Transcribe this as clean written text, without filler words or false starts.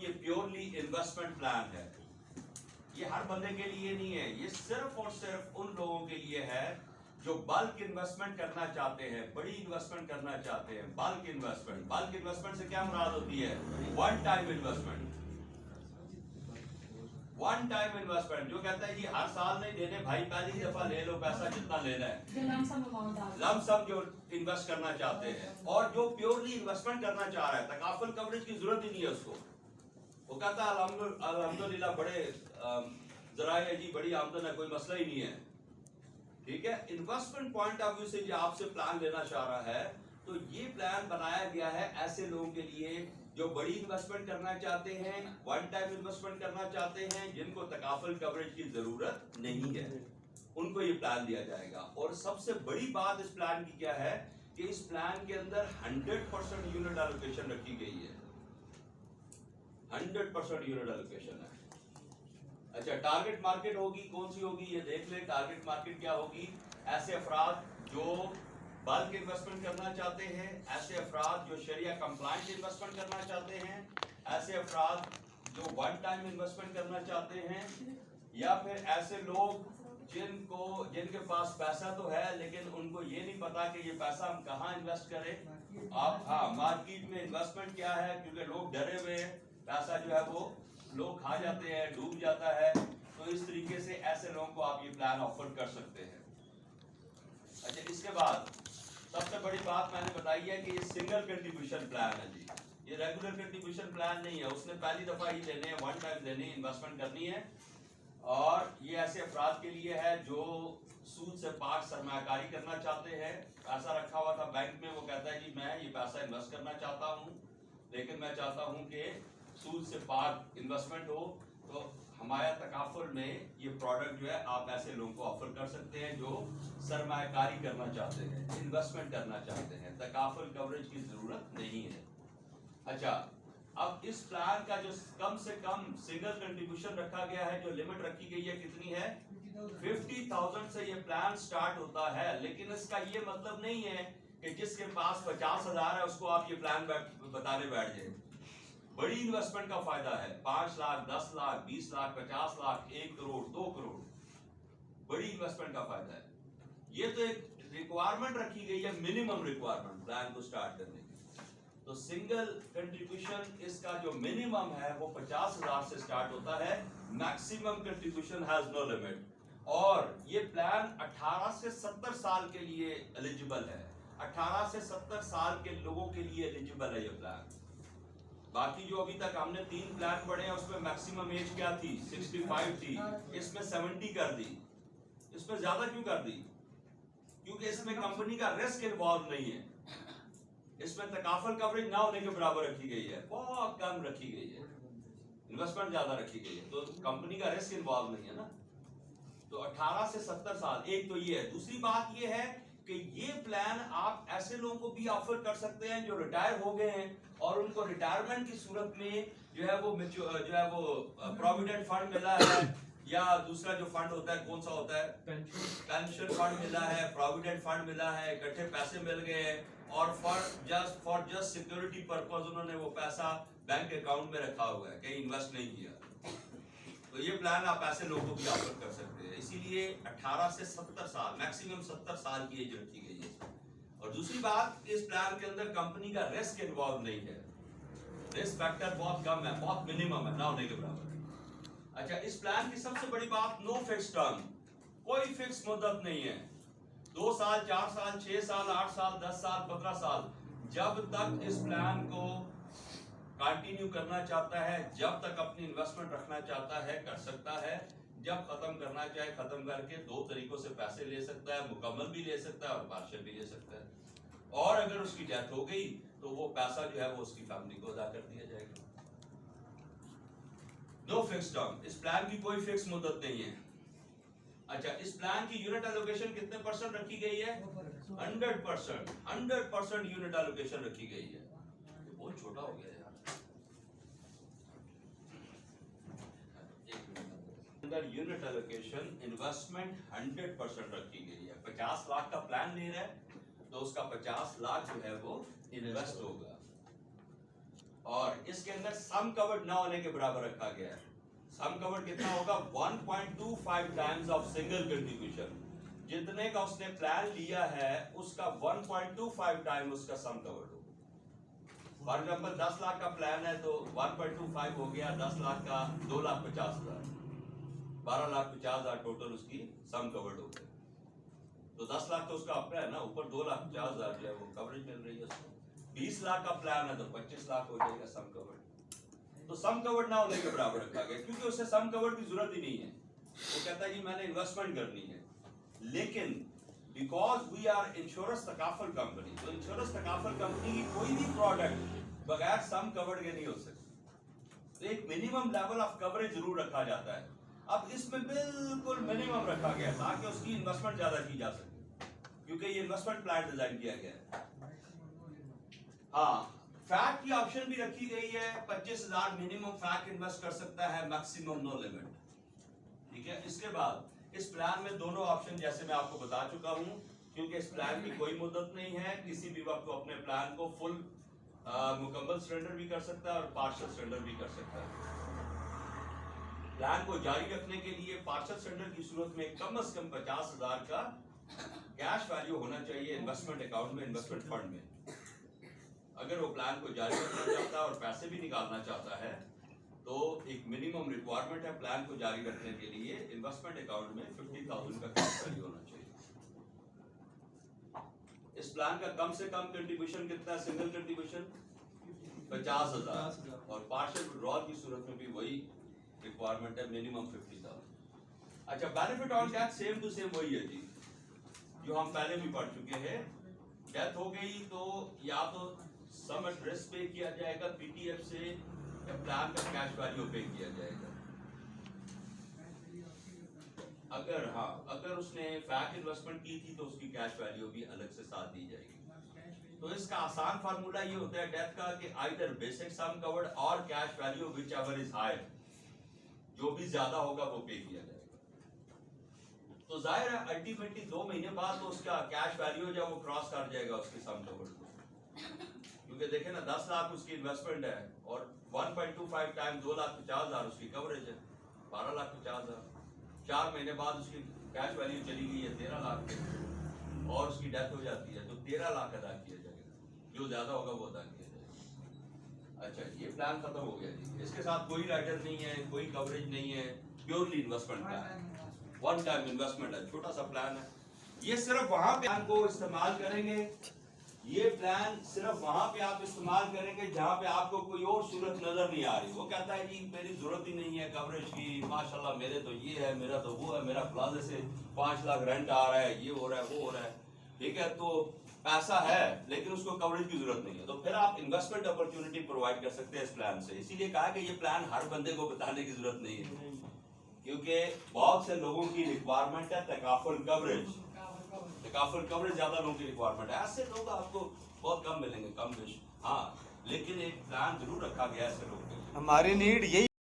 ये purely investment plan है। ये हर बंदे के लिए नहीं है, ये सिर्फ और सिर्फ उन लोगों के लिए है जो बल्क इन्वेस्टमेंट करना चाहते हैं, बड़ी इन्वेस्टमेंट करना चाहते हैं। बल्क इन्वेस्टमेंट से क्या मुराद होती है? One time investment. One time investment जो कहता है जी हर साल नहीं देने भाई, पहली दफा ले लो पैसा जितना लेना है, लमसम जो इन्वेस्ट करना चाहते हैं। और जो प्योरली इन्वेस्टमेंट करना चाह रहा है, तकाफुल कवरेज की जरूरत ही नहीं है उसको, वो कहता है अल्हम्दुलिल्लाह बड़े जराए है जी, बड़ी आमदन है, कोई मसला ही नहीं है। ठीक है, इन्वेस्टमेंट पॉइंट ऑफ व्यू से जो आपसे प्लान लेना चाह रहा है, तो ये प्लान बनाया गया है ऐसे लोगों के लिए जो बड़ी इन्वेस्टमेंट करना चाहते हैं, वन टाइम इन्वेस्टमेंट करना चाहते हैं, जिनको तकाफुल कवरेज की जरूरत नहीं है, उनको ये प्लान दिया जाएगा। और सबसे बड़ी बात इस प्लान की क्या है कि इस प्लान के अंदर 100% यूनिट एलोकेशन रखी गई है। 100% यूनिट एलोकेशन है। अच्छा, टारगेट मार्केट होगी, कौन सी होगी ये देख ले। टारगेट मार्केट क्या होगी? ऐसे अफराद जो बल्क इन्वेस्टमेंट करना चाहते हैं, ऐसे अफराद जो शरिया कंप्लायंट इन्वेस्टमेंट करना चाहते हैं, ऐसे अफराद जो वन टाइम इन्वेस्टमेंट करना चाहते हैं, या फिर ऐसे लोग जिनके पास पैसा तो है लेकिन उनको ये नहीं पता कि ये पैसा हम कहाँ इन्वेस्ट करें। आप हाँ, मार्केट में इन्वेस्टमेंट क्या है, क्योंकि लोग डरे हुए हैं, पैसा जो है वो लोग खा जाते हैं, डूब जाता है। तो इस तरीके से ऐसे लोगों को आप ये प्लान ऑफर कर सकते हैं। अच्छा, इसके बाद सबसे बड़ी बात मैंने बताई है कि ये सिंगल कंट्रीब्यूशन प्लान है जी, ये रेगुलर कंट्रीब्यूशन प्लान नहीं है। उसने पहली दफा ही लेने हैं, वन टाइम लेने, इन्वेस्टमेंट करनी है। और ये ऐसे अफराद के लिए है जो सूद से पाक सरमायाकारी करना चाहते हैं। पैसा रखा हुआ था बैंक में, वो कहता है कि मैं ये पैसा इन्वेस्ट करना चाहता हूँ, लेकिन मैं चाहता हूँ कि सूद से पाक इन्वेस्टमेंट हो। तो हमारा तकाफुल में ये प्रोडक्ट जो है आप ऐसे लोगों को ऑफर कर सकते हैं जो सरमायाकारी करना चाहते हैं, इन्वेस्टमेंट करना चाहते हैं, तकाफुल कवरेज की जरूरत नहीं है। अच्छा, अब इस प्लान का जो कम से कम सिंगल कंट्रीब्यूशन रखा गया है, जो लिमिट रखी गई है कितनी है? 50,000 से ये प्लान स्टार्ट होता है। लेकिन इसका ये मतलब नहीं है कि जिसके पास 50,000 है उसको आप ये प्लान बताने बैठ जाए। बड़ी इन्वेस्टमेंट का फायदा है, 5 लाख, 10 लाख, 20 लाख, 50 लाख, 1 करोड़, 2 करोड़, बड़ी इन्वेस्टमेंट का फायदा है। ये तो एक रिक्वायरमेंट रखी गई है, मिनिमम रिक्वायरमेंट प्लान को स्टार्ट करने की। तो सिंगल कंट्रीब्यूशन इसका जो मिनिमम है वो 50,000 से स्टार्ट होता है। Maximum contribution has no limit. और ये प्लान 18 से 70 साल के लिए एलिजिबल है। 18 से 70 साल के लोगों के लिए एलिजिबल है ये प्लान। बाकी जो अभी तक हमने 3 प्लान पढ़े हैं उसमें मैक्सिमम एज क्या थी? 65 थी। इसमें 70 कर दी। इसमें ज्यादा क्यों कर दी? क्योंकि इसमें कंपनी का रिस्क इन्वॉल्व नहीं है। इसमें तकाफुल कवरेज ना होने के बराबर रखी गई है, बहुत कम रखी गई है, इन्वेस्टमेंट ज्यादा रखी गई है, तो कंपनी का रिस्क इन्वॉल्व नहीं है ना। तो 18 से 70 साल, एक तो ये है। दूसरी बात ये है कि ये प्लान आप ऐसे लोगों को भी ऑफर कर सकते हैं जो रिटायर हो गए हैं और उनको रिटायरमेंट की सूरत में जो है वो प्रोविडेंट फंड मिला है, या दूसरा जो फंड होता है कौन सा होता है? पेंशन फंड मिला है, प्रोविडेंट फंड मिला है, इकट्ठे पैसे मिल गए हैं और फॉर जस्ट सिक्योरिटी पर्पस उन्होंने वो पैसा बैंक अकाउंट में रखा हुआ है, कहीं इन्वेस्ट नहीं किया। तो ये प्लान आप ऐसे लोगों को भी ऑफर कर सकते हैं। इसीलिए 18 से 70 साल, मैक्सिमम 70 साल की एज रखी गई है। और दूसरी बात, इस प्लान के अंदर कंपनी का रिस्क इन्वॉल्व नहीं है, रिस्क फैक्टर बहुत कम है, बहुत मिनिमम है, ना होने के बराबर। अच्छा, इस प्लान की सबसे बड़ी बात, नो फिक्स टर्म, कोई फिक्स मुद्दत नहीं है। 2 साल, 4 साल, 6 साल, 8 साल, 10 साल, 15 साल, जब तक इस प्लान को कंटिन्यू करना चाहता है, जब तक अपनी इन्वेस्टमेंट रखना चाहता है, कर सकता है। जब खत्म करना चाहे, खत्म करके 2 तरीकों से पैसे ले सकता है, मुकम्मल भी ले सकता है और पार्शियल भी ले सकता है। और अगर उसकी डेथ हो गई तो वो पैसा जो है वो उसकी फैमिली को अदा कर दिया जाएगा। नो फिक्स टर्म, इस प्लान की कोई फिक्स मुद्दत नहीं है। अच्छा, इस प्लान की यूनिट एलोकेशन कितने % रखी गई है? 100% यूनिट एलोकेशन रखी गई है। ये बहुत छोटा हो गया यार। अंदर यूनिट एलोकेशन इन्वेस्टमेंट 100% रखी गई है। 50 लाख का प्लान ले रहा है तो उसका 50 लाख जो है वो इन्वेस्ट होगा। और इसके अंदर सम कवर्ड ना होने के बराबर रखा गया है। सम कवर्ड कितना होगा? 1.25 टाइम्स ऑफ सिंगल कंट्रीब्यूशन। जितने का उसने प्लान लिया है उसका 1.25 टाइम उसका सम कवर्ड होगा। फॉर एग्जाम्पल 10 लाख का प्लान है तो 1.25 हो गया 10 लाख का 2,50,000, 12,50,000 टोटल उसकी सम कवर्ड हो गई। तो 10 लाख तो उसका अपना है ना, ऊपर 2,50,000 जो है वो कवरेज मिल रही है उसको। 20 लाख का प्लान है तो 25 लाख हो जाएगा सम कवर्ड। तो सम कवर्ड ना होने के बराबर रखा गया क्योंकि उसे सम कवर्ड की जरूरत ही नहीं है। वो कहता है जी मैंने इन्वेस्टमेंट करनी है, लेकिन बिकॉज वी आर इंश्योरेंस तकाफुल कंपनी, तो इंश्योरेंस तकाफुल कंपनी की कोई भी प्रोडक्ट बगैर सम कवर्ड के नहीं हो सकती। तो एक मिनिमम लेवल ऑफ कवरेज जरूर रखा जाता है। अब इसमें बिल्कुल मिनिमम रखा गया ताकि उसकी इन्वेस्टमेंट ज्यादा की जा सके, क्योंकि ये इन्वेस्टमेंट प्लान डिजाइन किया गया है। हाँ, फैक्ट की ऑप्शन भी रखी गई है। 25,000 मिनिमम फैक्ट इन्वेस्ट कर सकता है, मैक्सिमम नो लिमिट। ठीक है, इसके बाद इस प्लान में दोनों ऑप्शन जैसे मैं आपको बता चुका हूं, क्योंकि इस प्लान की कोई मुद्दत नहीं है, किसी भी वक्त वो अपने प्लान को फुल मुकम्मल सरेंडर भी कर सकता है और पार्शियल सरेंडर भी कर सकता है। प्लान को जारी रखने के लिए पार्शियल सरेंडर की सूरत में कम से कम 50,000 का कैश वैल्यू होना चाहिए इन्वेस्टमेंट अकाउंट में, इन्वेस्टमेंट फंड में। अगर वो प्लान को जारी रखना चाहता है और पैसे भी निकालना चाहता है तो एक मिनिमम रिक्वायरमेंट है प्लान को जारी रखने के लिए इन्वेस्टमेंट अकाउंट में 50,000 का कैश वैल्यू होना चाहिए। इस प्लान का कम से कम कंट्रीब्यूशन कितना है? सिंगल कंट्रीब्यूशन 50,000 और पार्शियल विड्रॉल की सूरत में भी वही रिक्वायरमेंट है, मिनिमम 50,000। अच्छा, benefit on death same to same वही है जी, जो हम पहले भी पढ़ चुके हैं। डेथ हो गई तो या तो सम एट रिस्क पे किया जाएगा पीटीएफ से, या प्लान का कैश वैल्यू पे किया जाएगा। अगर उसने फैक्ट इन्वेस्टमेंट की थी तो उसकी कैश वैल्यू भी अलग से साथ दी जाएगी। तो इसका आसान फार्मूला ये होता है डेथ का कि आइदर बेसिक सम कवर्ड और cash value whichever is higher, जो भी ज्यादा होगा वो पे किया जाएगा। तो जाहिर है अल्टीमेटली 2 महीने बाद तो उसका कैश वैल्यू जो वो क्रॉस कर जाएगा उसके सम कवर्ड को, क्योंकि देखें ना 10 लाख उसकी इन्वेस्टमेंट है और 1.25 टाइम 2,50,000 उसकी कवरेज है, 12,50,000। 4 महीने बाद उसकी कैश वैल्यू चली गई है 13 लाख और उसकी डेथ हो जाती है तो 13 लाख अदा किया जाएगा, जो ज्यादा होगा वो अदा किया जाएगा। अच्छा, ये प्लान खत्म हो गया जी। इसके साथ कोई राइडर नहीं है, कोई कवरेज नहीं है, purely investment plan, one time investment है, छोटा सा प्लान है। ये सिर्फ वहां पे को इस्तेमाल करेंगे, ये प्लान सिर्फ वहां पे आप इस्तेमाल करेंगे जहां पे आपको कोई और सूरत नजर नहीं आ रही। वो कहता है जी मेरी जरूरत ही नहीं है कवरेज की, माशाल्लाह मेरे तो ये है, मेरा तो वो है, मेरा प्लाजे से 5 लाख रेंट आ रहा है, ये हो रहा है, वो हो रहा है। ठीक है, तो पैसा है लेकिन उसको कवरेज की जरूरत नहीं है, तो फिर आप इन्वेस्टमेंट अपॉर्चुनिटी प्रोवाइड कर सकते हैं इस प्लान से। इसीलिए कहा कि ये प्लान हर बंदे को बताने की जरूरत नहीं है, क्योंकि बहुत से लोगों की रिक्वायरमेंट है तकाफुल कवरेज, तकाफुल कवरेज ज्यादा लोगों की रिक्वायरमेंट है। ऐसे लोग आपको बहुत कम मिलेंगे, कम बेश। हाँ, लेकिन एक प्लान जरूर रखा गया है ऐसे लोगों के लिए। हमारी नीड यही